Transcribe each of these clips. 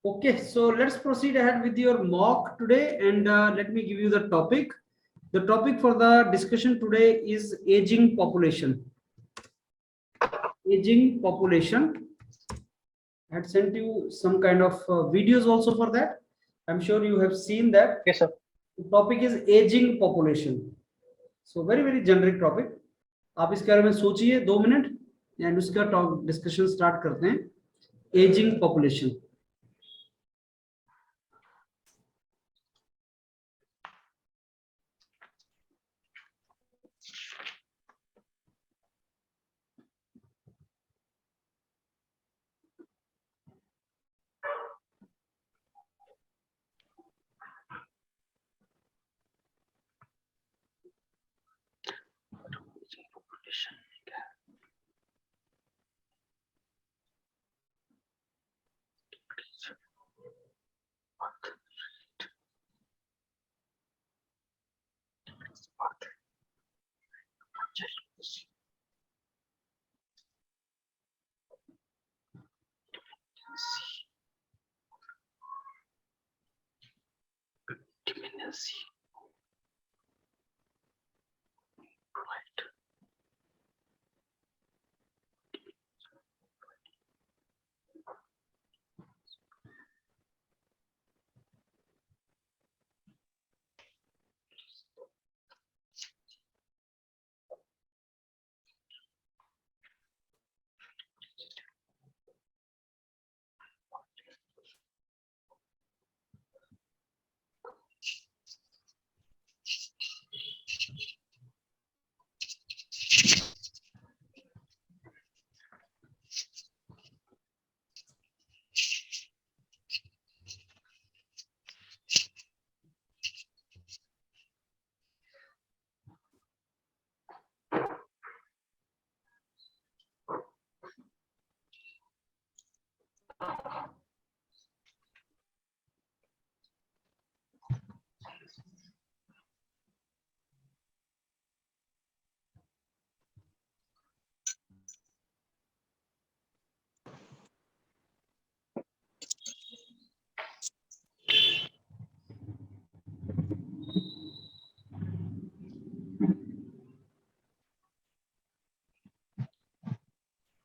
Okay, so let's proceed ahead with your mock today, and let me give you the topic. The topic for the discussion today is aging population. Aging population. I had sent you some kind of videos also for that. I'm sure you have seen that. Yes, sir. The topic is aging population. So very generic topic. आप इसके बारे में सोचिए 2 minute and उसका discussion start करते हैं. Ageing population.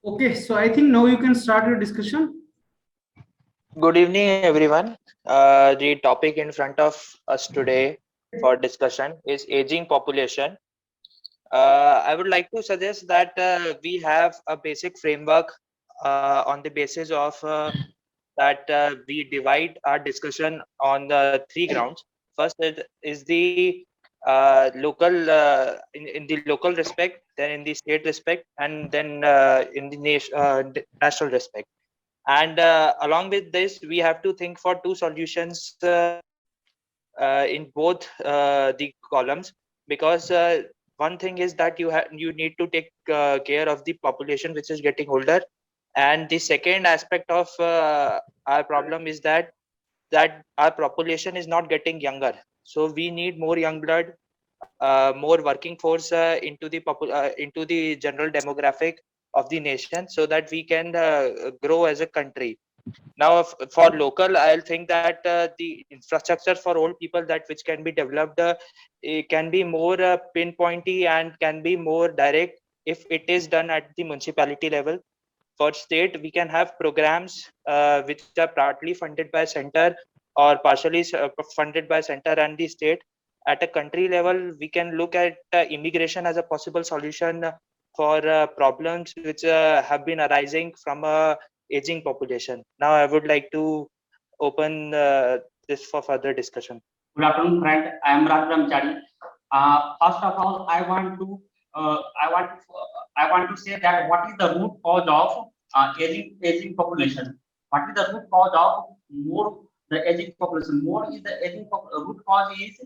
Okay, so I think now you can start your discussion. Good evening, everyone. The topic in front of us today for discussion is aging population. I would like to suggest that we have a basic framework on the basis of that we divide our discussion on the 3 grounds. First is the local in the local respect, then in the state respect, and then in the national respect. And along with this, we have to think for 2 solutions in both the columns, because one thing is that you need to take care of the population which is getting older, and the second aspect of our problem is that our population is not getting younger. So we need more young blood, more working force into the general demographic of the nation, so that we can grow as a country. Now, for local, I'll think that the infrastructure for old people that which can be developed it can be more pinpointy and can be more direct if it is done at the municipality level. For state, we can have programs which are partly funded by center or partially funded by center and the state. At a country level, we can look at immigration as a possible solution for problems which have been arising from a aging population. Now I would like to open this for further discussion. Good afternoon, friend. I am Raj Brahmachari. First of all, I want to say that what is the root cause of aging population? What is the root cause of the aging population? Is the aging root cause is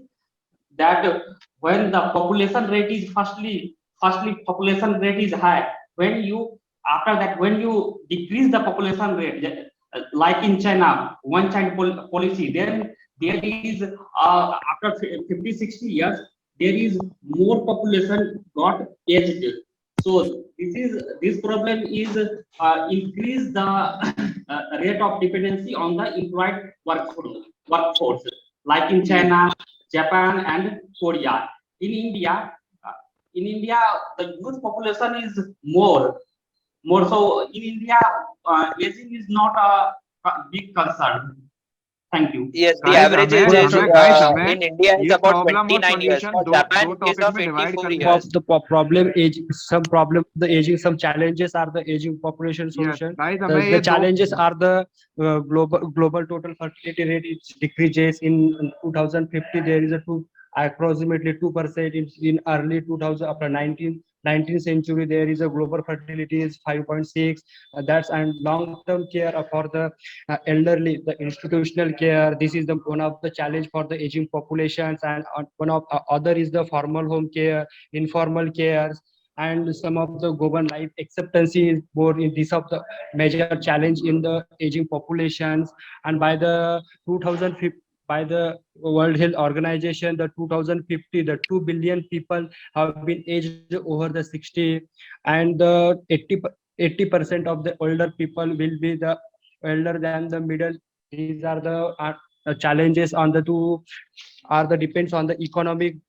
that when the population rate is firstly population rate is high. When you decrease the population rate, like in China, one child policy, then there is after 50-60 years there is more population got aged. So this problem is increase the rate of dependency on the employed workforce, like in China, Japan, and Korea. In India, the youth population is more. So in India, aging is not a big concern. Thank you. Yes, the Guys, average age हमें is हमें guys हमें in India is ये about problem और 29 years. Solution For दो Japan, it is topic of में divide 84 कर लें. years. The problem age, some problem the aging, some challenges are the aging population solution. guys, हमें The ये दो challenges are the global total fertility rate is decreases in 2050. There is a approximately 2% in early 2000 after 19th century. There is a global fertility is 5.6. That's and long-term care for the elderly, the institutional care. This is the one of the challenge for the aging populations, and one of other is the formal home care, informal care, and some of the global life acceptancy is more in this of the major challenge in the aging populations. And by the 2050, by the World Health Organization, the 2050, the 2 billion people have been aged over the 60, and the 80% of the older people will be the elder than the middle. These are the challenges on the two are the depends on the economy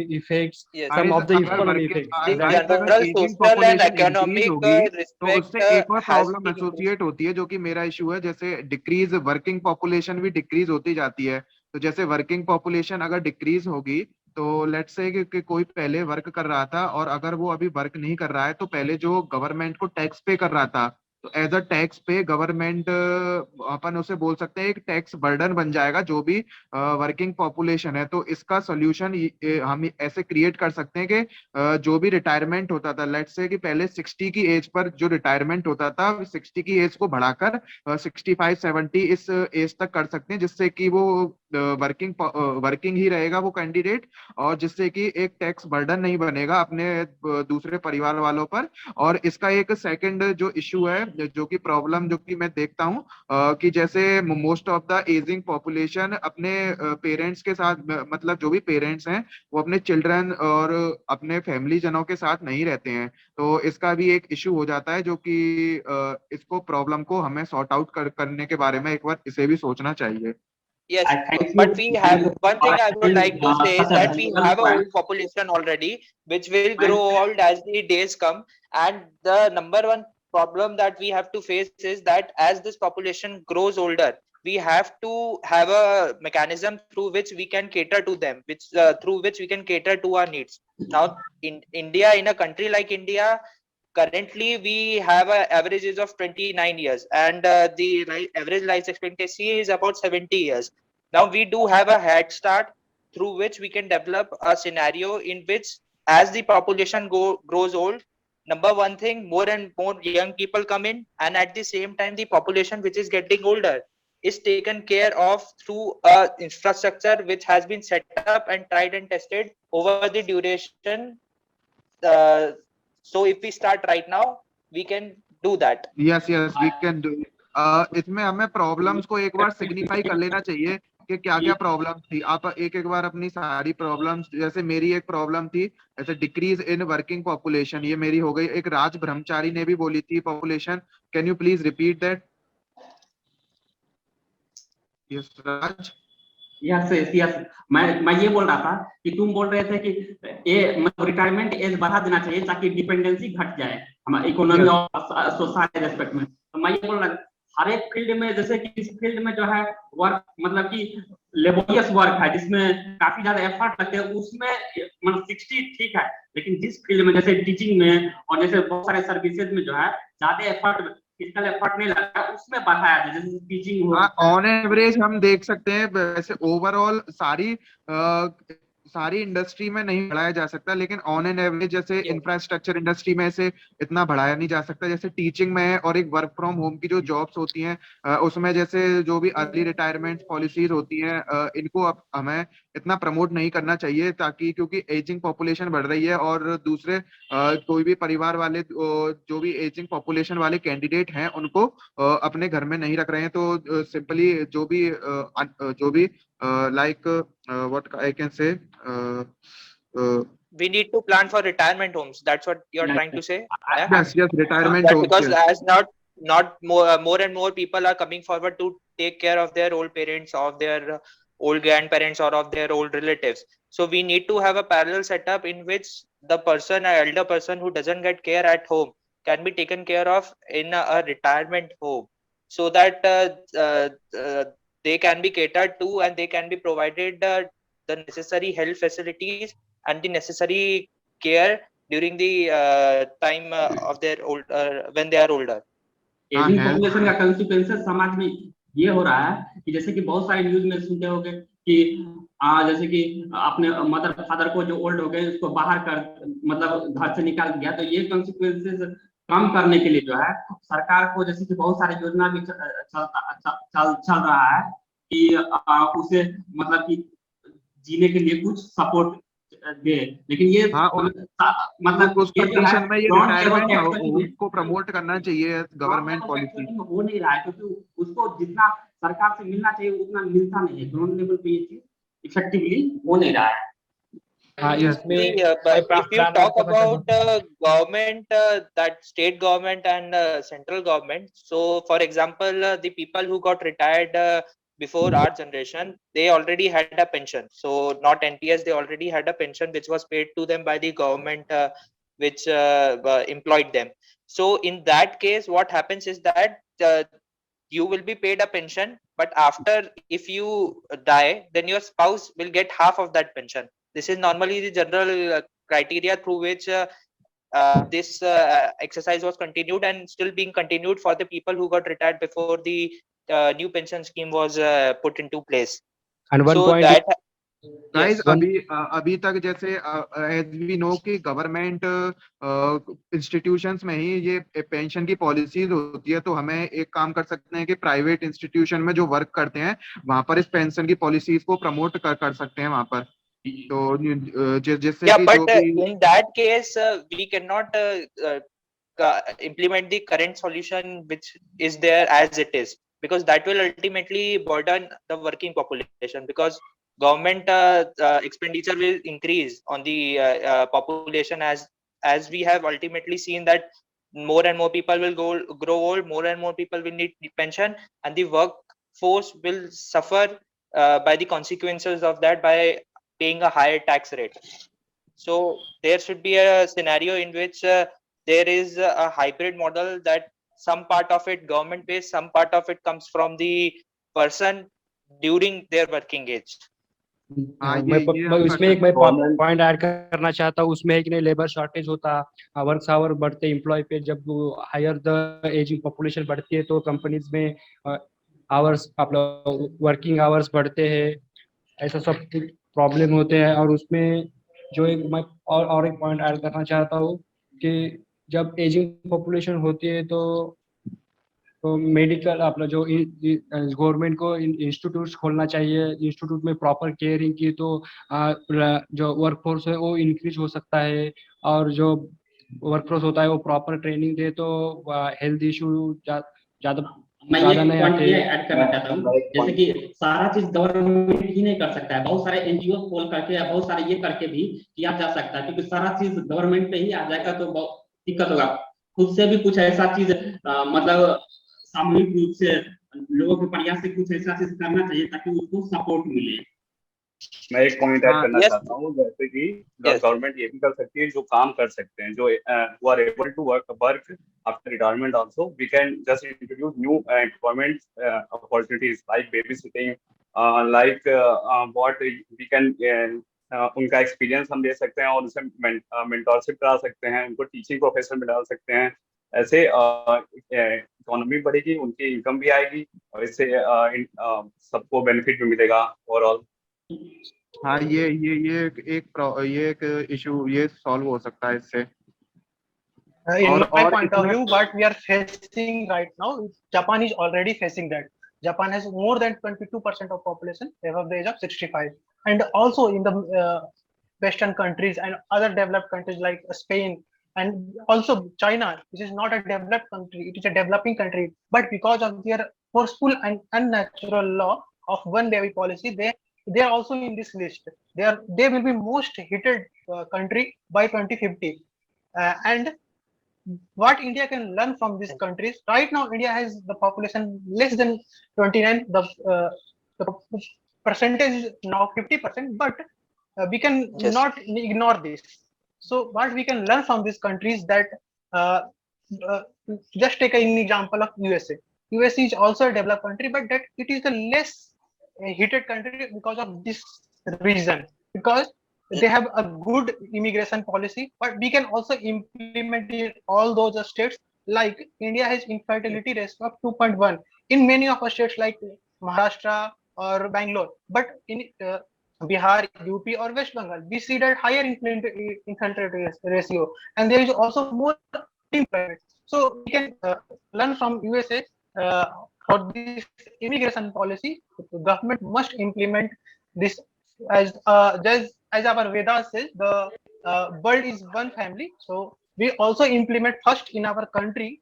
effects. Yes. Some guys of the अगर economy working effects. The guys अगर general ageing social and population increase economic होगी तो respect उससे एक और has problem been increased. Associate होती है जो कि मेरा इशू है. जैसे डिक्रीज वर्किंग पॉपुलेशन भी डिक्रीज होती जाती है. तो जैसे वर्किंग पॉपुलेशन अगर डिक्रीज होगी तो लेट्स से कि कोई पहले वर्क कर रहा था और अगर वो अभी वर्क नहीं कर रहा है तो पहले जो गवर्नमेंट को टैक्स पे कर रहा था तो एज अ टैक्स पे गवर्नमेंट अपन उसे बोल सकते हैं एक टैक्स बर्डन बन जाएगा जो भी वर्किंग पॉपुलेशन है. तो इसका सोल्यूशन हम ऐसे क्रिएट कर सकते हैं कि जो भी रिटायरमेंट होता था लेट्स से कि पहले 60 की एज पर जो रिटायरमेंट होता था 60 की एज को बढ़ाकर 65-70 इस एज तक कर सकते हैं जिससे कि वो वर्किंग ही रहेगा वो कैंडिडेट और जिससे कि एक टैक्स बर्डन नहीं बनेगा अपने दूसरे परिवार वालों पर. और इसका एक सेकंड जो इशू है जो कि प्रॉब्लम जो कि मैं देखता हूँ कि जैसे most of the ageing population अपने पेरेंट्स के साथ मतलब जो भी पेरेंट्स हैं वो अपने चिल्ड्रन और अपने फैमिली जनों के साथ नहीं रहते हैं. तो इसका भी एक इशू हो जाता है जो कि इसको प्रॉब्लम को हमें सॉर्ट आउट करने के बारे में एक बार इसे भी सोचना चाहिए. Yes, Thank but you. we have one thing I would like to say is Such a that we valuable have a point. old population already, which will grow old as the days come. And the number one problem that we have to face is that as this population grows older, we have to have a mechanism through which we can cater to them, which through which we can cater to our needs. Now, in India, in a country like India, currently we have an average age of 29 years and the average life expectancy is about 70 years. Now we do have a head start through which we can develop a scenario in which as the population grows old, number one thing, more and more young people come in, and at the same time the population which is getting older is taken care of through a infrastructure which has been set up and tried and tested over the duration. So if we start right now, we can do that. Yes we can do. इसमें हमें problems को एक बार signify कर लेना चाहिए कि क्या क्या प्रॉब्लम थी. आप एक बार अपनी सारी प्रॉब्लम्स जैसे मेरी एक प्रॉब्लम थी ऐसे डिक्रीज इन वर्किंग पॉपुलेशन ये मेरी हो गई. एक राज ब्रह्मचारी ने भी बोली थी population. Can you please repeat that? Yes Raj. Yes मैं ये बोल रहा था कि तुम बोल रहे थे कि ये रिटायरमेंट एज बढ़ा देना चाहिए ताकि डिपेंडेंसी घट जाए हमारे इकोनॉमी और सोसाइटी रेस्पेक्ट में. तो मैं ये बोल रहा था हर एक फील्ड में जैसे कि इस फील्ड में जो है वर्क मतलब कि लेबोरियस वर्क है जिसमें काफी ज्यादा एफर्ट लगते हैं उसमें मतलब 60 ठीक है. लेकिन जिस फील्ड में जैसे टीचिंग में और जैसे बहुत सारे सर्विसेज में जो है ज्यादा एफर्ट फिजिकल एफर्ट नहीं लगता उसमें बढ़ाया जाए जैसे टीचिंग हो. ऑन एवरेज हम देख सकते हैं वैसे ओवरऑल सारी इंडस्ट्री में नहीं बढ़ाया जा सकता लेकिन ऑन एन एवरेज जैसे इंफ्रास्ट्रक्चर इंडस्ट्री में से इतना बढ़ाया नहीं जा सकता. जैसे टीचिंग में और एक वर्क फ्रॉम होम की जो जॉब्स होती हैं उसमें जैसे जो भी अर्ली रिटायरमेंट पॉलिसीज होती हैं इनको अब हमें इतना प्रमोट नहीं करना चाहिए ताकि क्योंकि एजिंग पॉपुलेशन बढ़ रही है और दूसरे कोई भी परिवार वाले जो भी एजिंग पॉपुलेशन वाले कैंडिडेट हैं उनको अपने घर में नहीं रख रहे हैं. तो सिंपली जो भी like what I can say we need to plan for retirement homes. That's what you're Yes, trying to say. Yeah? Yes, yes, retirement That homes. because Yes. as not more and more people are coming forward to take care of their old parents, of their old grandparents, or of their old relatives. So we need to have a parallel setup in which the person, an elder person who doesn't get care at home, can be taken care of in a retirement home, so that they can be catered to and they can be provided the necessary health facilities and the necessary care during the time of their old when they are older. हाँ, ageing health. Population का consequences समाज में ये हो रहा है कि जैसे कि बहुत सारे न्यूज में सुनते होंगे कि जैसे कि अपने मदर फादर को जो ओल्ड हो गए उसको बाहर कर मतलब घर से निकाल दिया, तो ये कंसिक्वेंसेस कम करने के लिए जो है सरकार को जैसे कि बहुत सारी योजना भी चल रहा है कि उसे मतलब कि जीने के लिए कुछ सपोर्ट दे, लेकिन ये हाँ, मतलब उस ये जो है कंडीशन में ये ground level रिटायरमेंट पे actually होम को प्रमोट करना चाहिए गवर्नमेंट पॉलिसी। हो नहीं रहा है क्योंकि उसको जितना सरकार से मिलना चाहिए उतना मिलता नहीं है, ग्राउंड लेवल पे ये चीज इफेक्टिवली हो नहीं रहा है। हाँ, Yes. इसमें But if you plan talk add करना about चाहूँ। government, that state government and central government, so for example, the people who got retired before our generation, they already had a pension. So not NPS, they already had a pension which was paid to them by the government, which employed them. So in that case, what happens is that you will be paid a pension, but after, if you die, then your spouse will get half of that pension. This is normally the general criteria through which this exercise was continued and still being continued for the people who got retired before the new pension scheme was put into place. And one So point, that guys yes, अभी तक जैसे as we know कि government institutions में ही ये pension की policies होती है, तो हमें एक काम कर सकते हैं कि प्राइवेट इंस्टीट्यूशन में जो वर्क करते हैं वहां पर इस पेंशन की पॉलिसीज को प्रमोट कर सकते हैं वहां पर, तो जिससे yeah, कि but जो भी in that case, we cannot implement the current solution which is there as it is, because that will ultimately burden the working population, because government expenditure will increase on the population as we have ultimately seen that more and more people will grow old, more and more people will need pension, and the workforce will suffer by the consequences of that by paying a higher tax rate. So there should be a scenario in which there is a hybrid model, that some part of it government pays, some part of it comes from the person during their working age. हाँ, मैं ये हम कर उसमें एक सकते मैं हैं। पॉइंट ऐड करना चाहता हूँ। उसमें है कि नहीं, लेबर शॉर्टेज होता, वर्क आवर बढ़ते, एम्प्लॉय पे जब हायर द एजिंग पॉपुलेशन बढ़ती है तो कंपनीज में आवर्स अपना वर्किंग आवर्स बढ़ते हैं, ऐसा सब प्रॉब्लम होते हैं। और उसमें जो एक मैं और एक पॉइंट ऐड करना चाहता हूँ कि जब एजिंग पॉपुलेशन होती है तो मेडिकल अपना जो गवर्नमेंट को इंस्टीट्यूट खोलना चाहिए, इंस्टीट्यूट में प्रॉपर केयरिंग की तो जो वर्कफोर्स है वो इंक्रीज हो सकता है, और जो वर्कफोर्स होता है वो प्रॉपर ट्रेनिंग दे तो हेल्थ इशू ज्यादा मैं ये नहीं पॉइंट आते। ये ऐड करना चाहता हूँ, जैसे कि सारा चीज गवर्नमेंट ही नहीं कर सकता है, बहुत सारे एनजीओ खोल करके या बहुत सारे ये करके भी किया जा सकता है, क्योंकि सारा चीज गवर्नमेंट पे ही आ जाएगा तो बहुत दिक्कत होगा। खुद से भी कुछ ऐसा चीज मतलब सामूहिक रूप से लोगों के प्रयास से कुछ ऐसा चीज करना चाहिए ताकि उसको सपोर्ट मिले। मैं एक पॉइंट ऐड करना Yes. चाहता हूँ, जैसे कि Yes. गवर्नमेंट ये भी कर सकती है, जो काम कर सकते हैं, जो who are able to work after retirement also, we can just introduce new employment opportunities like babysitting, like what we can उनका एक्सपीरियंस हम दे सकते हैं और उसे मेंटरशिप करा सकते हैं, उनको टीचिंग प्रोफेशन में डाल सकते हैं। ऐसे इकोनॉमी बढ़ेगी, उनकी इनकम भी आएगी और इससे सबको बेनिफिट भी मिलेगा ओवरऑल। हाँ, ये एक इशू ये सॉल्व हो सकता है इससे। In my और point of इसमें view, what we are facing right now, Japan is already facing that. Japan has more than 22% of population above the age of 65, and also in the Western countries and other developed countries like Spain and also China, which is not a developed country, it is a developing country, but because of their forceful and unnatural law of one levy policy, they are also in this list. They will be most country by 2050. And what India can learn from these countries. Right now, India has the population less than 29. The percentage is now 50%, but we can Yes. not ignore this. So what we can learn from these countries that uh, uh, just take an example of USA. USA is also a developed country, but that it is the less heated country because of this reason, because they have a good immigration policy, but we can also implement in all those states. Like India has infertility rate of 2.1 in many of our states like Maharashtra or Bangalore, but in Bihar, UP or West Bengal, we see that higher infertility ratio, and there is also more unemployment. So we can learn from USA for this immigration policy. The government must implement this as our Vedas says, the world is one family. So we also implement first in our country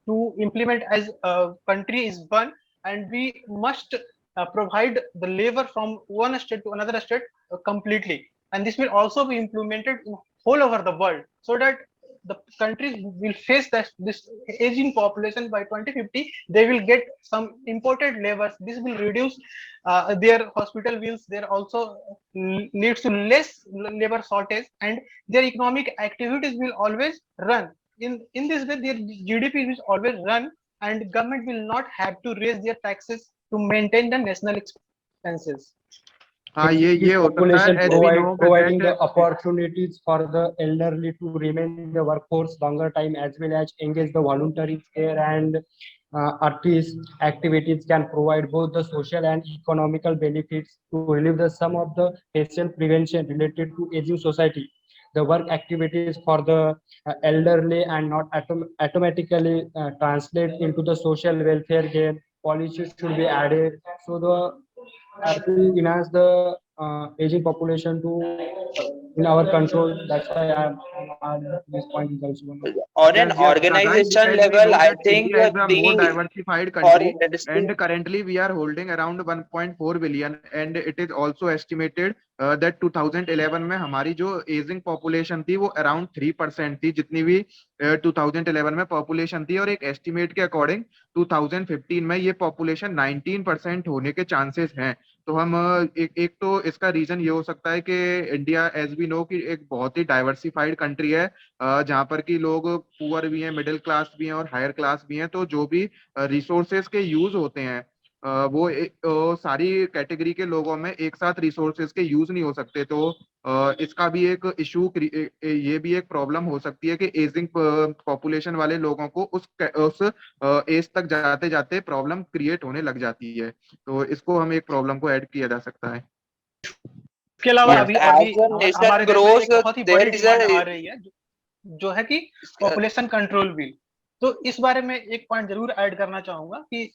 to implement as country is one, and we must provide the labor from one state to another state completely. And this will also be implemented in whole over the world, so that the countries will face this aging population by 2050. They will get some imported labors. This will reduce their hospital bills. There also leads to less labor shortage, and their economic activities will always run. In this way, their GDP will always run, and government will not have to raise their taxes to maintain the national expenses. हाँ ये हो सकता है Population as we know providing the that opportunities for the elderly to remain in the workforce longer time, as well as engage the voluntary care and artist activities can provide both the social and economical benefits to relieve the some of the patient prevention related to aging society. The work activities for the elderly and not automatically translate into the social welfare gain. Policies should be added so the to enhance the aging population to in our control. That's why this point is also one of On an yes Radha, organization as we level, know I that think India is a more the diversified foreign country, industry. and currently we are holding around 1.4 billion, and it is also estimated that 2011 में हमारी जो ageing population थी वो around 3% थी, जितनी भी 2011 में population थी, और एक एस्टिमेट के अकॉर्डिंग 2015 में ये पॉपुलेशन 19% होने के चांसेस हैं। तो हम एक तो इसका रीजन ये हो सकता है कि इंडिया एज वी नो कि एक बहुत ही डाइवर्सिफाइड कंट्री है, जहाँ पर कि लोग पुअर भी हैं, मिडिल क्लास भी हैं और हायर क्लास भी हैं। तो जो भी रिसोर्सेज के यूज होते हैं वो सारी कैटेगरी के लोगों में एक साथ रिसोर्सेज के यूज नहीं हो सकते। तो इसका भी एक इशू, ये भी एक प्रॉब्लम हो सकती है कि एजिंग पॉपुलेशन वाले लोगों को उस एज तक जाते जाते प्रॉब्लम क्रिएट होने लग जाती है। तो इसको हम एक प्रॉब्लम को ऐड किया जा सकता है। इसके अलावा But अभी as अभी the nation हमारे देश में grows, एक बहुत ही there बड़ी is डिमांड आ a रही है, जो है कि पॉपुलेशन कंट्रोल बिल। तो इस बारे में एक पॉइंट जरूर ऐड करना चाहूंगा कि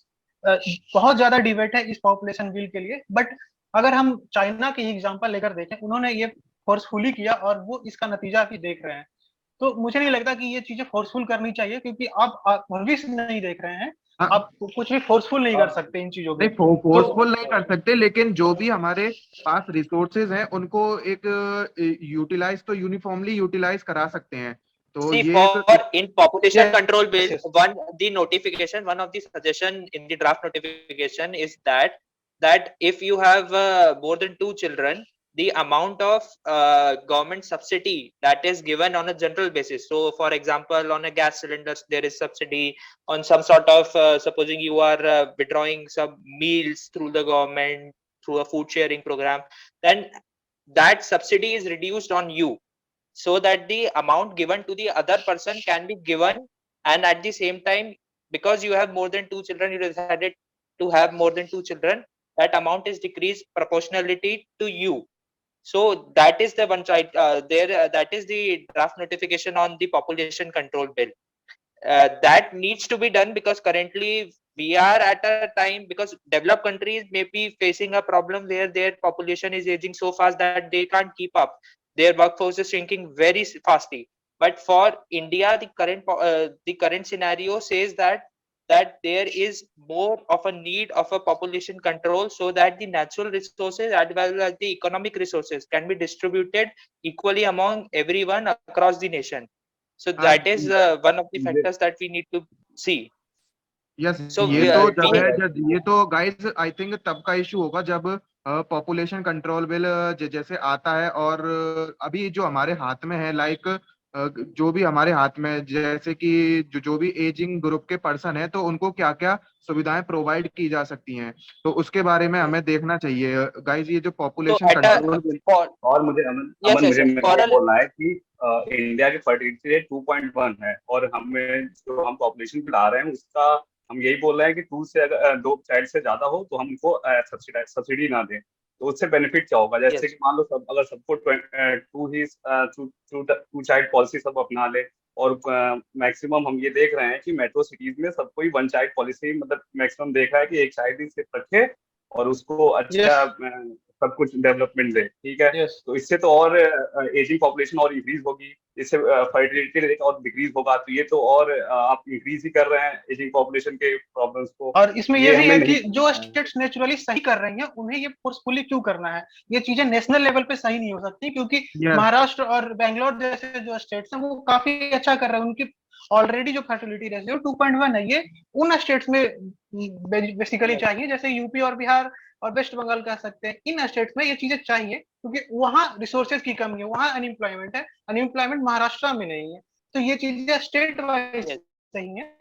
बहुत ज्यादा डिबेट है इस पॉपुलेशन बिल के लिए, बट अगर हम चाइना की एग्जांपल लेकर देखें, उन्होंने ये फोर्सफुली किया और वो इसका नतीजा अभी देख रहे हैं। तो मुझे नहीं लगता कि ये चीजें फोर्सफुल करनी चाहिए, क्योंकि आप भविष्य नहीं देख रहे हैं, आप कुछ भी फोर्सफुल नहीं कर सकते इन चीजों नहीं, को। फोर्सफुल नहीं कर सकते, लेकिन जो भी हमारे पास रिसोर्सेज हैं उनको एक यूटिलाइज तो यूनिफॉर्मली यूटिलाइज करा सकते हैं। तो see, ये for in population Yes, control bill, yes. one of the suggestion in the draft notification is that if you have more than 2 children, the amount of government subsidy that is given on a general basis. So, for example, on a gas cylinder, there is subsidy on some sort of supposing you are withdrawing some meals through the government through a food sharing program, then that subsidy is reduced on you, so that the amount given to the other person can be given, and at the same time, because you have more than 2 children, you decided to have more than 2 children, that amount is decreased proportionality to you. So that is the one side that is the draft notification on the population control bill. That needs to be done, because currently we are at a time, because developed countries may be facing a problem where their population is aging so fast that they can't keep up. Their workforce is shrinking very fastly. But for India, the current scenario says that that there is more of a need of a population control, so that the natural resources as well as the economic resources can be distributed equally among everyone across the nation. So that is one of the factors that we need to see. Yes So ये we, तो uh, जब we है ये तो guys I think तब का issue होगा जब पॉपुलेशन कंट्रोल बिल जैसे आता है, और अभी जो हमारे हाथ में है लाइक जो भी हमारे हाथ में जैसे कि जो भी एजिंग ग्रुप के पर्सन है तो उनको क्या क्या सुविधाएं प्रोवाइड की जा सकती हैं, तो उसके बारे में हमें देखना चाहिए गाइस। ये जो so population at a control bill for और मुझे अमन yes अमन yes मुझे yes मेरे for को a बोलना है कि इंडिया की फर्टिलिटी रेट 2.1 है, और हमें जो हम पॉपुलेशन बढ़ा रहे हैं उसका हम यही बोल रहे हैं कि 2 से अगर 2 चाइल्ड से ज्यादा हो तो हम उनको सब्सिडी ना दें। तो उससे बेनिफिट क्या होगा, जैसे yes कि मान लो सब अगर सबको टू चाइल्ड पॉलिसी सब अपना ले, और मैक्सिमम हम ये देख रहे हैं कि मेट्रो सिटीज में सब कोई वन चाइल्ड पॉलिसी मतलब मैक्सिमम देख रहा है कि एक चाइल्ड ही सिर्फ रखे और उसको अच्छा सब कुछ डेवलपमेंट दे, ठीक है। Yes. तो इससे तो और एजिंग पॉपुलेशन और इंक्रीज होगी, इससे फर्टिलिटी रेट और डिक्रीज होगा, तो ये तो और आप इंक्रीज ही कर रहे हैं एजिंग पॉपुलेशन के प्रॉब्लम्स को। और इसमें ये भी हमें है नहीं कि जो स्टेट्स नेचुरली सही कर रही हैं उन्हें ये फोर्सफुली क्यों करना है। ये चीजें नेशनल लेवल पे सही नहीं हो सकती, क्योंकि महाराष्ट्र और बेंगलोर जैसे जो स्टेट्स हैं वो काफी अच्छा कर रहे हैं। उनकी ऑलरेडी जो फर्टिलिटी रेशियो 2.1 है, ये उन स्टेट्स में बेसिकली चाहिए, जैसे यूपी और बिहार और वेस्ट बंगाल कह सकते हैं। इन स्टेट्स में ये चीजें चाहिए क्योंकि वहाँ रिसोर्सेज की कमी है, वहाँ अनएम्प्लॉयमेंट है। अनएम्प्लॉयमेंट महाराष्ट्र में नहीं है, तो ये चीजें स्टेट वाइज yes. सही है,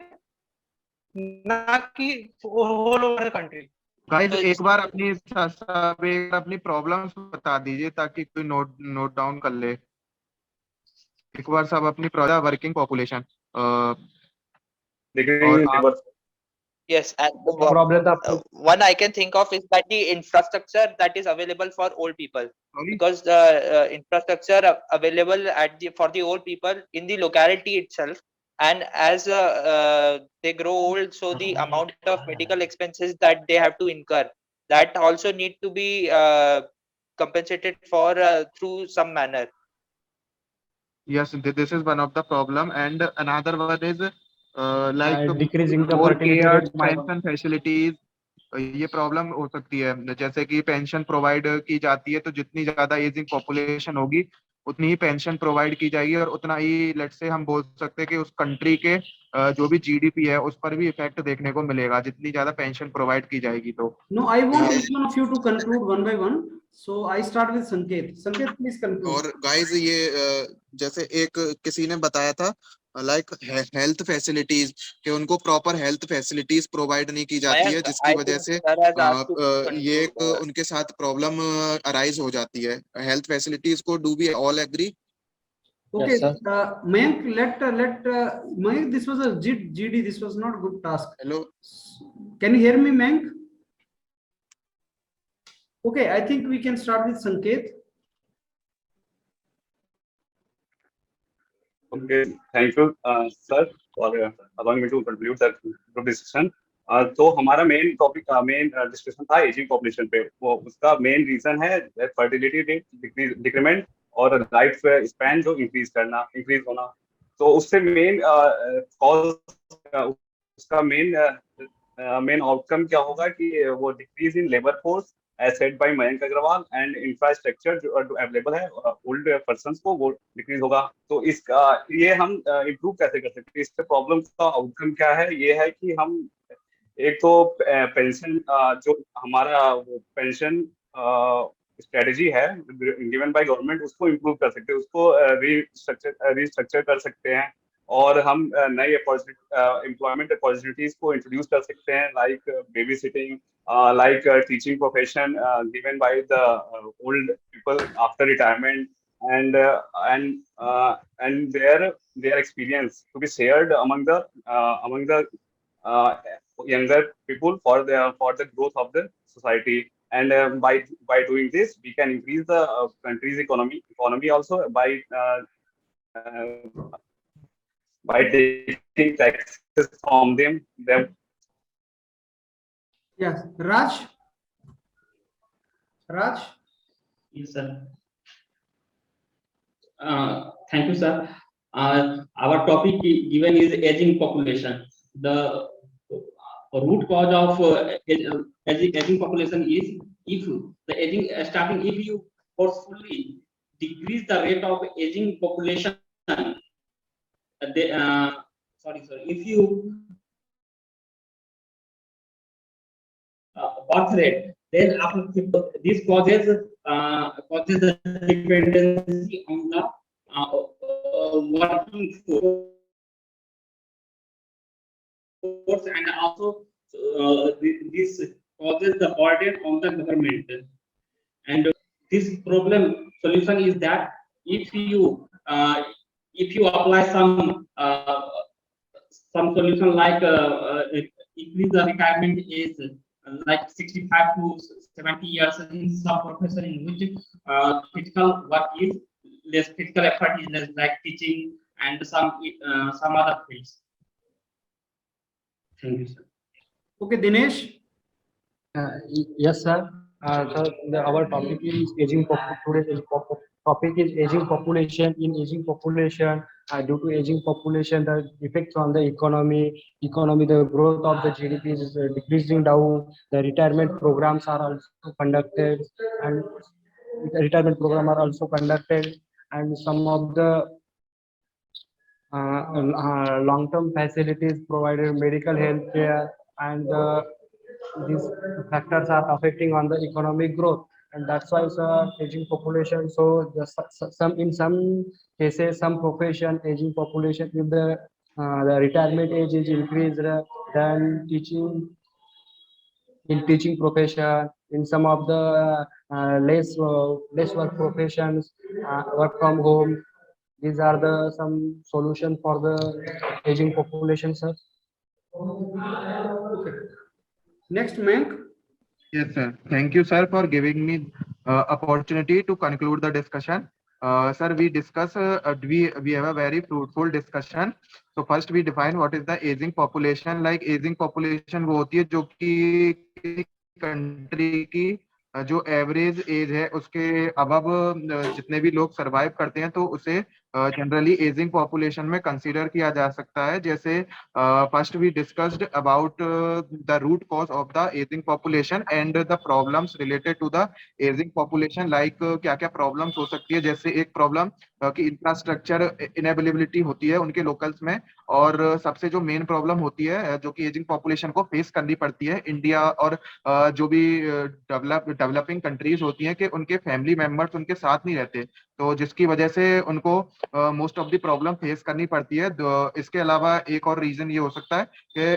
ना कि ऑल ओवर कंट्री। गाइस तो एक बार अपनी सब एक अपनी प्रॉब्लम्स बता दीजिए ताकि कोई नोट डाउन कर ले। एक बार सब अपनी वर्किंग पॉपुलेशन और आप yes, and problem one I can think of is that the infrastructure that is available for old people, sorry because the infrastructure available at the for the old people in the locality itself, and as they grow old, so the amount of medical expenses that they have to incur, that also need to be compensated for through some manner. yes this is one of the problem and another one is like decreasing the more fertility care rate pension facilities। ये problem हो सकती है, जैसे कि pension provide की जाती है तो जितनी ज्यादा एजिंग पॉपुलेशन होगी उतनी ही पेंशन प्रोवाइड की जाएगी, और उतना ही लेट्स से हम बोल सकते हैं कि उस कंट्री के जो भी जीडीपी है उस पर भी इफेक्ट देखने को मिलेगा जितनी ज्यादा पेंशन प्रोवाइड की जाएगी। तो No, I want each one of you to conclude one by one. So I start with Sanket. Sanket, please conclude. और गाइस ये जैसे एक किसी ने बताया था लाइक हेल्थ फैसिलिटीज कि उनको प्रॉपर हेल्थ फैसिलिटीज प्रोवाइड नहीं की जाती है, Mayank, जिसकी I वजह think से sir has asked to ये एक conclude. उनके साथ प्रॉब्लम अराइज हो जाती है हेल्थ फैसिलिटीज को। Do we all agree? Okay, Yes, sir. Mayank, let Mayank, this was a GD. This was not a good task. Hello Can you hear me, Mayank? Okay, I think we can start with Sanket. Okay, thank you, sir, for allowing me to conclude that group discussion. तो हमारा main topic main discussion था ageing population पे। वो उसका main reason है fertility rate decrement और life span जो increase होना। तो उससे मेन कॉज उसका मेन आउटकम क्या होगा कि वो decrease in labour force as said by Mayank Agarwal and infrastructure जो अवेलेबल है ओल्ड पर्संस को वो डिक्रीज होगा। तो इसका ये हम इम्प्रूव कैसे कर सकते हैं, इससे प्रॉब्लम का आउटकम क्या है, ये है कि हम एक तो पेंशन जो हमारा पेंशन स्ट्रेटजी है गिवन बाय गवर्नमेंट उसको इम्प्रूव कर सकते हैं, उसको रिस्ट्रक्चर कर सकते हैं, और हम नई एम्प्लॉयमेंट अपॉर्चुनिटीज को इंट्रोड्यूस कर सकते हैं like baby sitting, like teaching profession given by the old people after retirement, and their experience to be shared among the younger people for the growth of the society. And by doing this we can increase the country's economy also by taking taxes from them. Yes, Raj. Yes, sir. Thank you, sir. Our topic given is aging population. The root cause of aging population is if the aging starting, if you forcefully decrease the rate of aging population, if you birth rate, then after this causes the dependency on the working force, and also this causes the burden on the government. And this problem solution is that if you apply some solution like increase the retirement age like 65 to 70 years in some profession in which critical work is less, critical effort is less, like teaching and some other fields. Thank you, sir. Okay, Dinesh. Yes, sir. Our topic is aging population. Topic is aging population. In aging population, due to aging population, the effects on the economy, the growth of the GDP is decreasing down. The retirement programs are also conducted, and the retirement program are also conducted, and some of the long-term facilities provided, medical health care, and these factors are affecting on the economic growth, and that's why it's aging population. So some in some cases, some profession aging population, if the retirement age is increased, then teaching profession, in some of the less work professions, work from home. These are the some solution for the aging population, sir. Okay. Next, Mank. Yes, sir. Thank you, sir, for giving me opportunity to conclude the discussion. Sir, we discuss, we have a very fruitful discussion. So first we define what is the aging population. Like aging population वो होती है जो कि country की जो average age है उसके above जितने भी लोग सरवाइव करते हैं तो उसे जनरली एजिंग पॉपुलेशन में कंसीडर किया जा सकता है. जैसे first we discussed about the root cause of the ageing population and the problems related to the ageing population. Like क्या क्या प्रॉब्लम्स हो सकती है. जैसे एक प्रॉब्लम कि इंफ्रास्ट्रक्चर इनेबिलिबिलिटी होती है उनके लोकल्स में, और सबसे जो मेन प्रॉब्लम होती है जो कि एजिंग पॉपुलेशन को फेस करनी पड़ती है इंडिया और जो भी डेवलपिंग कंट्रीज होती हैं कि उनके फैमिली मेंबर्स उनके साथ नहीं रहते, तो जिसकी वजह से उनको most of the problem face करनी पड़ती है. इसके अलावा एक और रीजन ये हो सकता है कि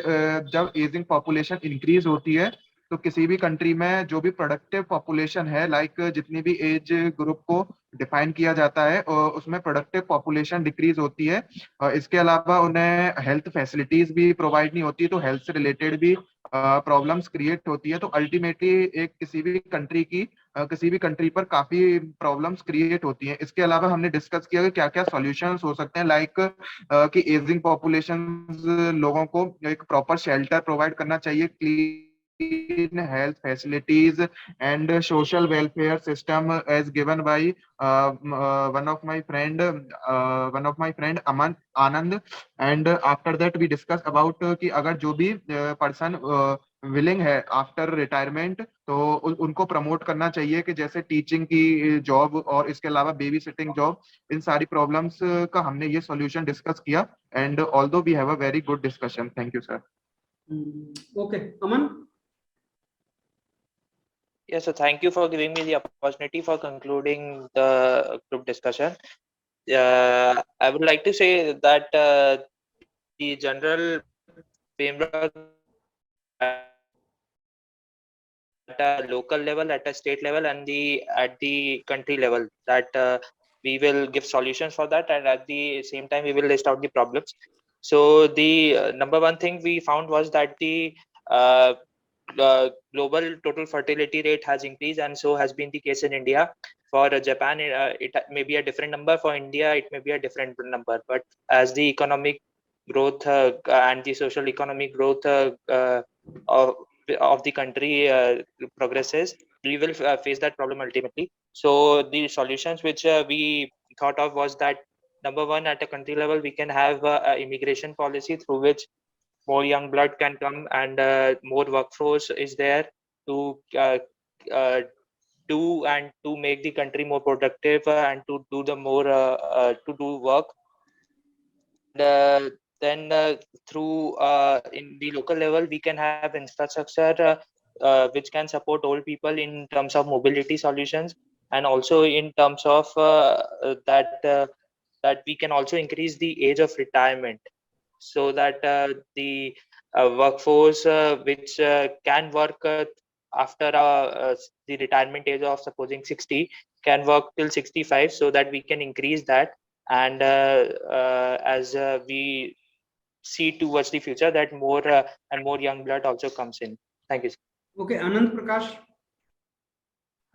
जब एजिंग पॉपुलेशन इंक्रीज होती है तो किसी भी कंट्री में जो भी प्रोडक्टिव पॉपुलेशन है, लाइक जितनी भी एज ग्रुप को डिफाइन किया जाता है उसमें प्रोडक्टिव पॉपुलेशन डिक्रीज होती है. इसके अलावा उन्हें हेल्थ फैसिलिटीज भी प्रोवाइड नहीं होती, तो हेल्थ से रिलेटेड भी प्रॉब्लम्स क्रिएट होती है. तो अल्टीमेटली एक किसी भी कंट्री पर काफी प्रॉब्लम्स क्रिएट होती हैं. इसके अलावा हमने डिस्कस किया कि क्या क्या सॉल्यूशंस हो सकते हैं, लाइक कि एजिंग पॉपुलेशन लोगों को एक प्रॉपर शेल्टर प्रोवाइड करना चाहिए, clean health facilities and social welfare system as given by one of my friend Aman Anand. And after that we discuss about कि अगर जो भी person willing है आफ्टर रिटायरमेंट तो उनको प्रमोट करना चाहिए कि जैसे टीचिंग की जॉब और इसके अलावा बेबी सिटिंग जॉब. इन सारी प्रॉब्लम्स का हमने ये सॉल्यूशन डिस्कस किया and although we have a very good discussion. Thank you sir. Okay, Aman. Yes, so thank you for giving me the opportunity for concluding the group discussion. I would like to say that the general framework at a local level, at a state level, and at the country level, that we will give solutions for that, and at the same time we will list out the problems. So the number one thing we found was that the global total fertility rate has increased, and so has been the case in India. For Japan, it may be a different number. For India, it may be a different number. But as the economic growth and the social economic growth of the country progresses, we will face that problem ultimately. So the solutions which we thought of was that, number one, at a country level, we can have an immigration policy through which more young blood can come, and more workforce is there to do and to make the country more productive and to do the more to do work. Then through in the local level, we can have infrastructure which can support old people in terms of mobility solutions, and also in terms of that we can also increase the age of retirement, so that the workforce which can work after the retirement age of supposing 60 can work till 65, so that we can increase that. And as we see towards the future, that more and more young blood also comes in. Thank you, sir. Okay, Anand Prakash.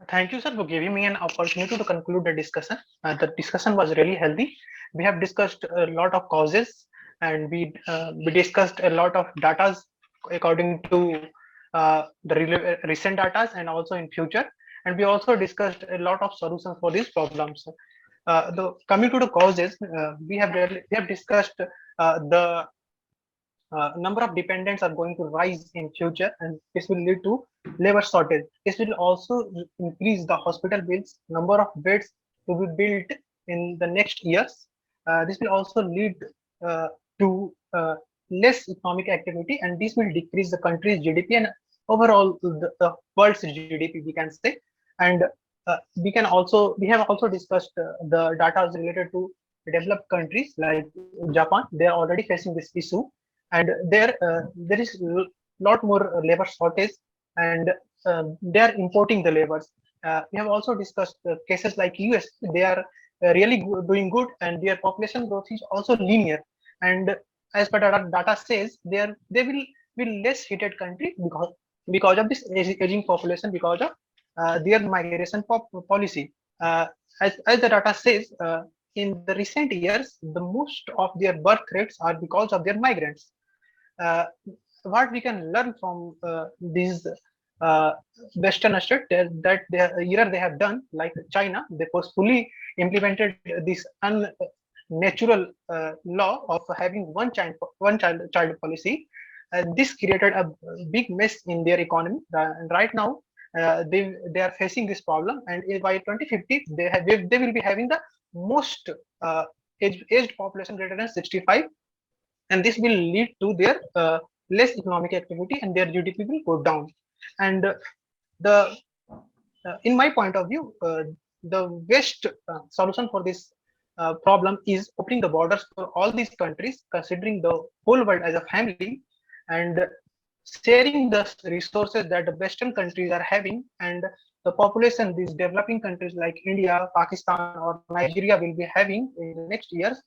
Thank you, sir, for giving me an opportunity to conclude the discussion. The discussion was really healthy. We have discussed a lot of causes, and we discussed a lot of data according to the recent data and also in future. And we also discussed a lot of solutions for these problems. Coming to the causes, we have discussed the number of dependents are going to rise in future, and this will lead to labor shortage. This will also increase the hospital bills, number of beds to be built in the next years. This will also lead to less economic activity, and this will decrease the country's GDP and overall the world's GDP, we can say. And we have also discussed the data related to developed countries like Japan. They are already facing this issue, and there is a lot more labor shortage, and they are importing the labors. We have also discussed cases like US. They are really doing good, and their population growth is also linear. And as per data says, they will be less heated country because of this aging population, because of their migration policy. As the data says, in the recent years, the most of their birth rates are because of their migrants. What we can learn from these Western states that they have done, like China, they forcefully implemented this unnatural law of having one child policy. This created a big mess in their economy, and right now they are facing this problem. And by 2050, they will be having the most aged population greater than 65, and this will lead to their less economic activity, and their GDP will go down. And in my point of view, the best solution for this problem is opening the borders for all these countries, considering the whole world as a family, and sharing the resources that the Western countries are having, and the population these developing countries like India, Pakistan, or Nigeria will be having in the next years.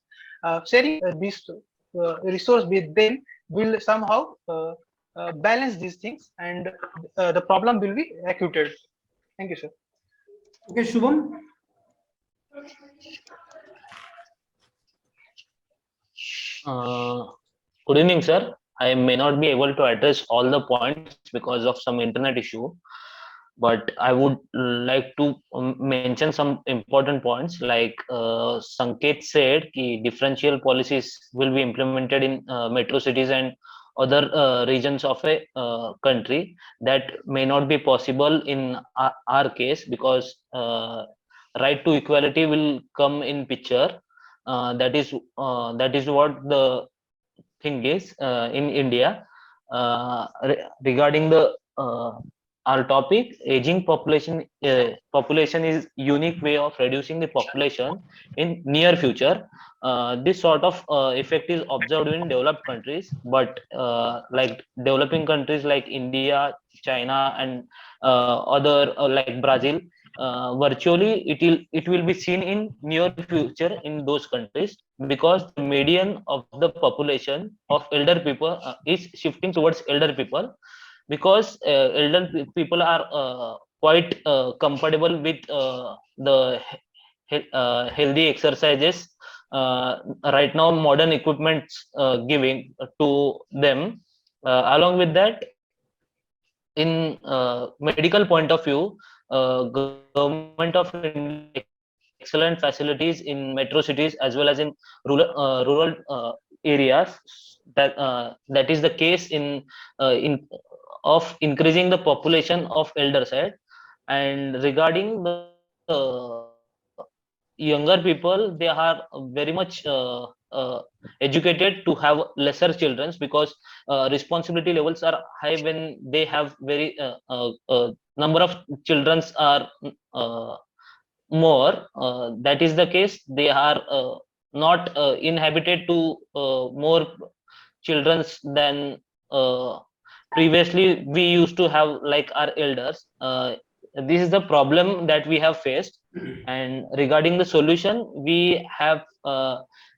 Sharing this resource with them will somehow balance these things, and the problem will be acuted. Thank you, sir. Okay, Shubham. Good evening, sir. I may not be able to address all the points because of some internet issue, but I would like to mention some important points. Like Sanket said, differential policies will be implemented in metro cities and other regions of a country. That may not be possible in our case, because right to equality will come in picture. That is what the thing is in India. Regarding the our topic, aging population is unique way of reducing the population in near future. This sort of effect is observed in developed countries, but like developing countries like India, China, and other like Brazil, virtually it will be seen in near future in those countries, because the median of the population of elder people is shifting towards elder people, because elder people are quite comfortable with the healthy exercises right now modern equipments giving to them. Along with that, in medical point of view, government of India excellent facilities in metro cities as well as in rural areas. That is the case in of increasing the population of elder side. And regarding the younger people, they are very much educated to have lesser children, because responsibility levels are high when they have very number of children are more. That is the case. They are not inhabited to more children than previously we used to have, like our elders. This is the problem that we have faced. And regarding the solution, we have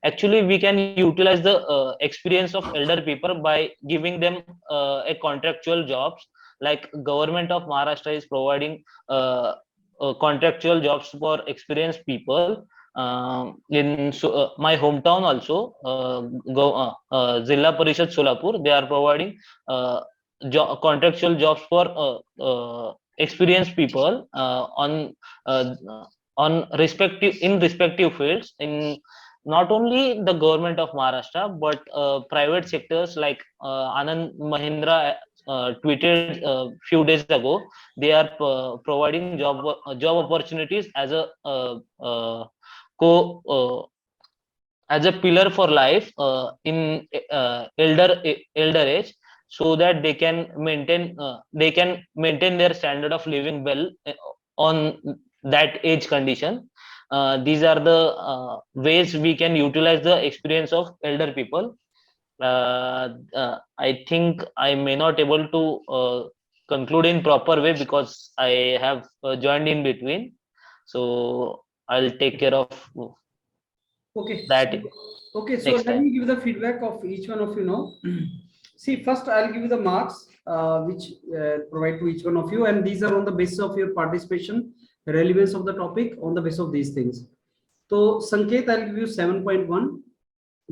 actually we can utilize the experience of elder people by giving them a contractual jobs. Like government of Maharashtra is providing contractual jobs for experienced people. In my hometown also, Zilla Parishad Solapur, they are providing contractual jobs for experienced people on respective fields, in not only the government of Maharashtra, but private sectors. Like Anand Mahindra tweeted a few days ago, they are providing job opportunities as a as a pillar for life in elder age, so that they can maintain their standard of living well on that age condition. These are the ways we can utilize the experience of elder people. I think I may not able to conclude in proper way, because I have joined in between. So I'll take care of Okay. that. Okay, so Next let time. me give the feedback of each one of you now. See, first I'll give you the marks which provide to each one of you, and these are on the basis of your participation, relevance of the topic, on the basis of these things. So Sanket, I'll give you 7.1.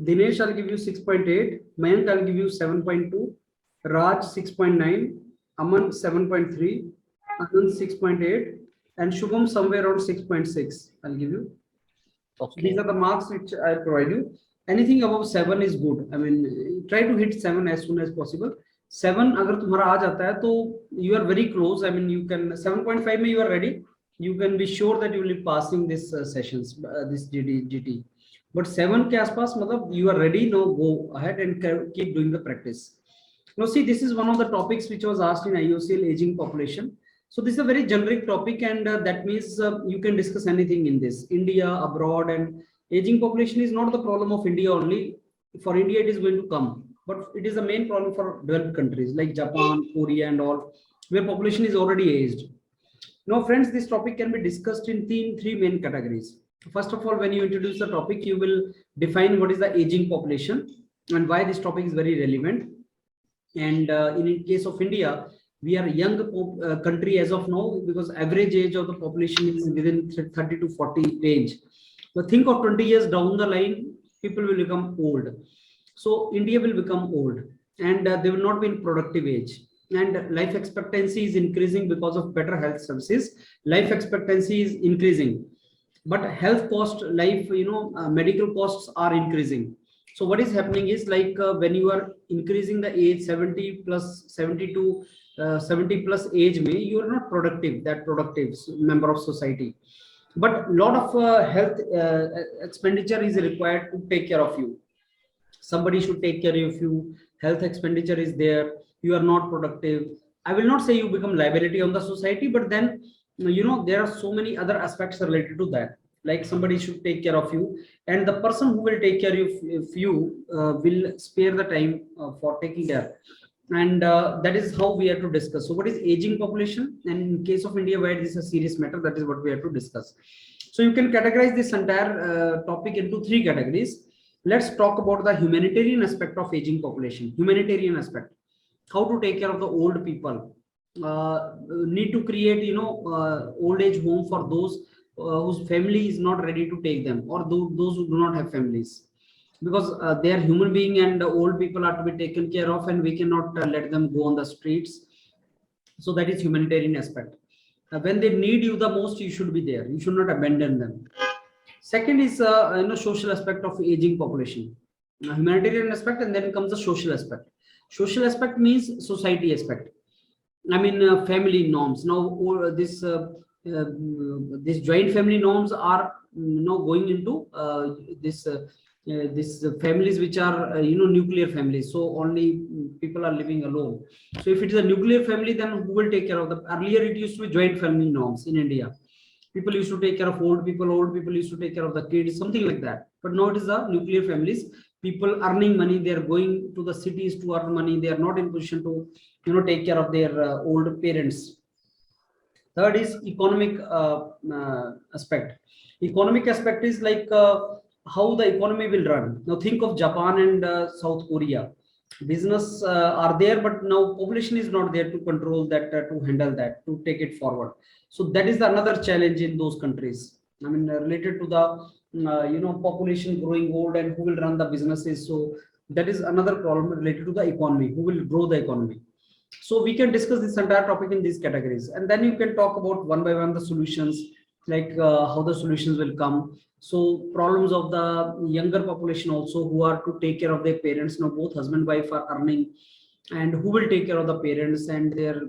Dinesh, I'll give you 6.8. Mayank, I'll give you 7.2. Raj, 6.9. Aman, 7.3. Anand, 6.8. And Shubham, somewhere around 6.6. I'll give you. Okay. These are the marks which I provide you. Anything above 7 is good. I mean, try to hit 7 as soon as possible. 7, अगर तुम्हारा आ जाता है, तो you are very close. I mean, you can 7.5 में you are ready. You can be sure that you will be passing this sessions, this GT. But 7 के आसपास, मतलब you are ready. Now go ahead and keep doing the practice. Now see, this is one of the topics which was asked in IOCL, aging population. So this is a very generic topic, and that means you can discuss anything in this. India, abroad, and aging population is not the problem of India only. For India, it is going to come, but it is the main problem for developed countries like Japan, Korea, and all, where population is already aged. Now, friends, this topic can be discussed in three main categories. First of all, when you introduce the topic, you will define what is the aging population and why this topic is very relevant. And in case of India, we are a young country as of now, because average age of the population is within 30 to 40 range. So think of 20 years down the line, people will become old. So India will become old, and they will not be in productive age. And life expectancy is increasing because of better health services. Life expectancy is increasing, but health cost, medical costs are increasing. So what is happening is, like when you are increasing the age 70 plus 70 to 70 plus age, you are not productive member of society. But a lot of health expenditure is required to take care of you. Somebody should take care of you. Health expenditure is there. You are not productive. I will not say you become liability on the society, but then there are so many other aspects related to that. Like somebody should take care of you, and the person who will take care of you will spare the time for taking care. And that is how we have to discuss. So what is aging population? And in case of India, where this is a serious matter, that is what we have to discuss. So you can categorize this entire topic into 3 categories. Let's talk about the humanitarian aspect of aging population. Humanitarian aspect, how to take care of the old people. Need to create old age home for those whose family is not ready to take them, or those who do not have families, because they are human being, and old people are to be taken care of, and we cannot let them go on the streets. So that is humanitarian aspect. When they need you the most, you should be there. You should not abandon them. Second is social aspect of aging population. humanitarian aspect, and then comes the social aspect. Social aspect means society aspect. I mean, family norms. Now, this joint family norms are going into this families which are nuclear families. So only people are living alone. So if it is a nuclear family, then who will take care of the? Earlier it used to be joint family norms in India. People used to take care of old people used to take care of the kids, something like that. But now it is the nuclear families. People earning money, they are going to the cities to earn money. They are not in position to take care of their old parents. Third is economic aspect. Economic aspect is like how the economy will run. Now think of Japan and South Korea. Business are there, but now population is not there to control that, to handle that, to take it forward. So that is another challenge in those countries. I mean, related to the population growing old, and who will run the businesses. So that is another problem related to the economy. Who will grow the economy? So we can discuss this entire topic in these categories, and then you can talk about one by one the solutions, like how the solutions will come. So problems of the younger population also, who are to take care of their parents. Now both husband and wife are earning, and who will take care of the parents, and their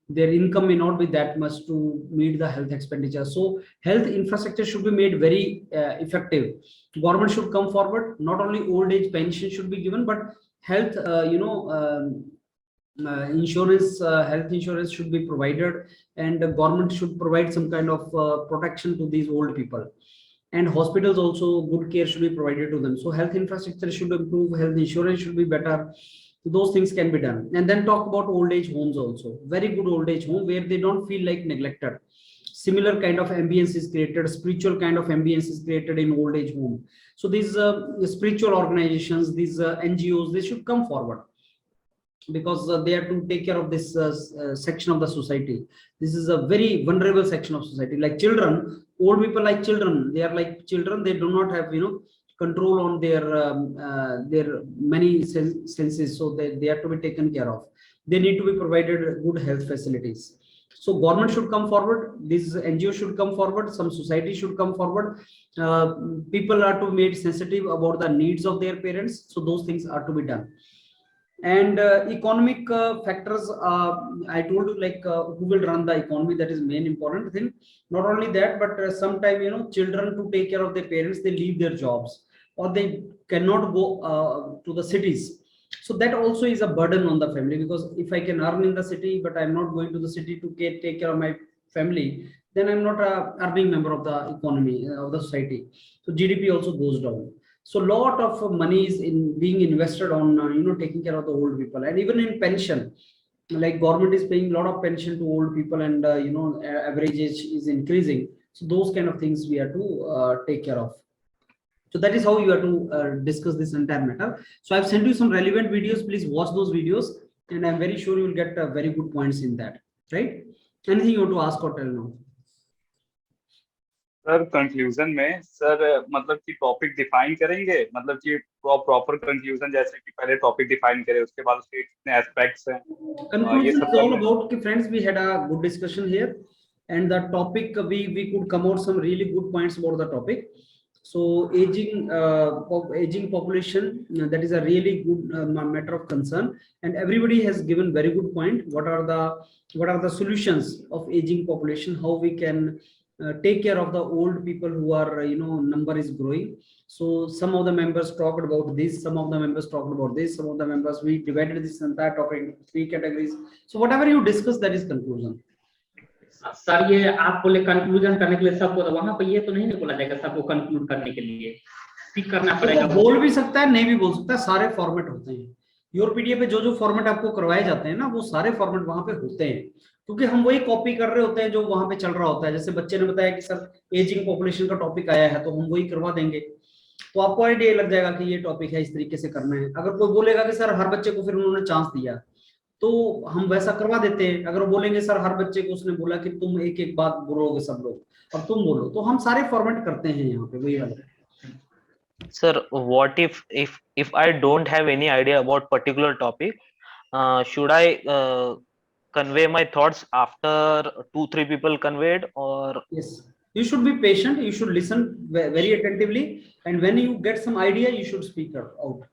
their income may not be that much to meet the health expenditure. So health infrastructure should be made very effective. Government should come forward. Not only old age pension should be given, but health insurance, health insurance should be provided, and the government should provide some kind of protection to these old people. And hospitals also, good care should be provided to them. So health infrastructure should improve, health insurance should be better. Those things can be done. And then talk about old age homes also. Very good old age home where they don't feel like neglected. Similar kind of ambience is created, spiritual kind of ambience is created in old age home. So these spiritual organizations, these NGOs, they should come forward, because they are to take care of this section of the society. This is a very vulnerable section of society. Like children, old people like children. They are like children. They do not have control on their many senses. So they are to be taken care of. They need to be provided good health facilities. So government should come forward. These NGOs should come forward. Some society should come forward. People are to be made sensitive about the needs of their parents. So those things are to be done. And economic factors, I told you, like who will run the economy, that is main important thing. Not only that, but sometimes children, to take care of their parents, they leave their jobs, or they cannot go to the cities. So that also is a burden on the family, because if I can earn in the city, but I'm not going to the city to take care of my family, then I'm not a earning member of the economy of the society. So GDP also goes down. So lot of money is being invested on taking care of the old people. And even in pension, like government is paying a lot of pension to old people, and average age is increasing. So those kind of things we have to take care of. So that is how you have to discuss this entire matter. So I've sent you some relevant videos. Please watch those videos, and I'm very sure you will get very good points in that. Right? Anything you want to ask or tell now? Sir conclusion में sir मतलब कि topic define करेंगे, मतलब कि proper conclusion, जैसे कि पहले topic define करें, उसके बाद उसके कितने एस्पेक्ट्स हैं. Conclusion is all about, friends, we had a good discussion here, and the topic we could come out some really good points about the topic. So aging population, that is a really good matter of concern, and everybody has given very good point. What are the solutions of aging population? How we can take care of the old people who are number is growing. So some of the members talked about this, some of the members talked about this, some of the members, we divided this entire topic into 3 categories. So whatever you discuss, that is conclusion. Sir ये आप बोले conclusion करने के लिए सबको, तो वहां पे ये तो नहीं बोला जाएगा सबको कंक्लूड करने के लिए स्पीक करना पड़ेगा. बोल भी सकता है, नहीं भी बोल सकता है. सारे फॉर्मेट होते हैं YourPedia पे. जो फॉर्मेट आपको करवाए जाते हैं ना, वो सारे फॉर्मेट वहां पे होते हैं, क्योंकि हम वही कॉपी कर रहे होते हैं जो वहां पे चल रहा होता है. जैसे बच्चे ने बताया कि सर एजिंग पॉपुलेशन का टॉपिक आया है, तो हम वही करवा देंगे, तो आपको आइडिया लग जाएगा कि ये टॉपिक है, इस तरीके से करना है. अगर कोई बोलेगा कि सर हर बच्चे को फिर उन्होंने चांस दिया, तो हम वैसा करवा देते हैं. अगर वो बोलेंगे सर हर बच्चे को उसने बोला कि तुम एक एक बात बोलोगे सब लोग और तुम बोलो, तो हम सारे फॉर्मेट करते हैं यहाँ पे वही वाला. Sir, what if I don't have any idea about particular topic, should I convey my thoughts after 2-3 people conveyed, or? Yes, You should be patient. You should listen very attentively, and when you get some idea, you should speak out.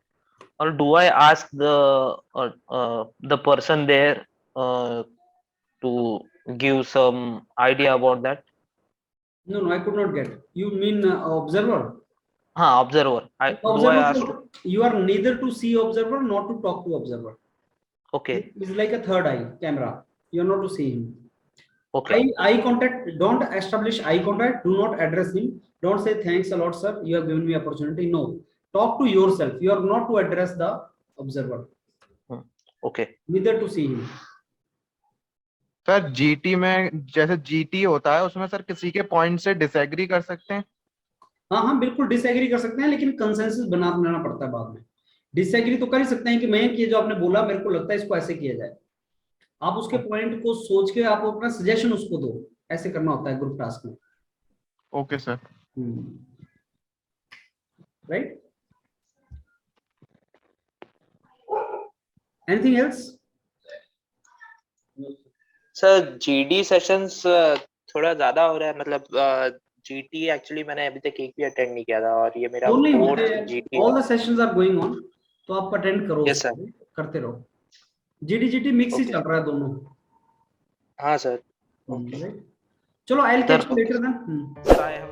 Or do I ask the person there to give some idea about that? No, I could not get. You mean observer? Observer. Do I ask? You are neither to see observer nor to talk to observer. Okay. It's like a third eye camera. You're not to see him. Okay. Eye contact. Don't establish eye contact. Do not address him. Don't say thanks a lot, sir. You have given me opportunity. No. Talk to yourself. You are not to address the observer. Okay. Neither to see him. Sir GT में जैसे GT होता है उसमें sir किसी के point से disagree कर सकते हैं? हाँ बिल्कुल डिसएग्री कर सकते हैं, लेकिन कंसेंसस बनाना पड़ता है बाद में। डिसएग्री तो कर ही सकते हैं कि मैं ये जो आपने बोला मेरे को लगता है इसको ऐसे किया जाए, आप उसके पॉइंट को सोच के आप अपना सजेशन उसको दो, ऐसे करना होता है ग्रुप टास्क में। Okay sir. Right, anything else? Sir GD sessions थोड़ा ज्यादा हो रहा है, मतलब जीटी एक्चुअली मैंने अभी तक एक भी अटेंड नहीं किया था और ये मेरा fourth GT. All the sessions are going on, तो आप अटेंड करो। यस सर, करते रहो। जीडी जीटी मिक्स ही चल रहा है दोनों। हाँ सर। चलो I will catch you later then. I have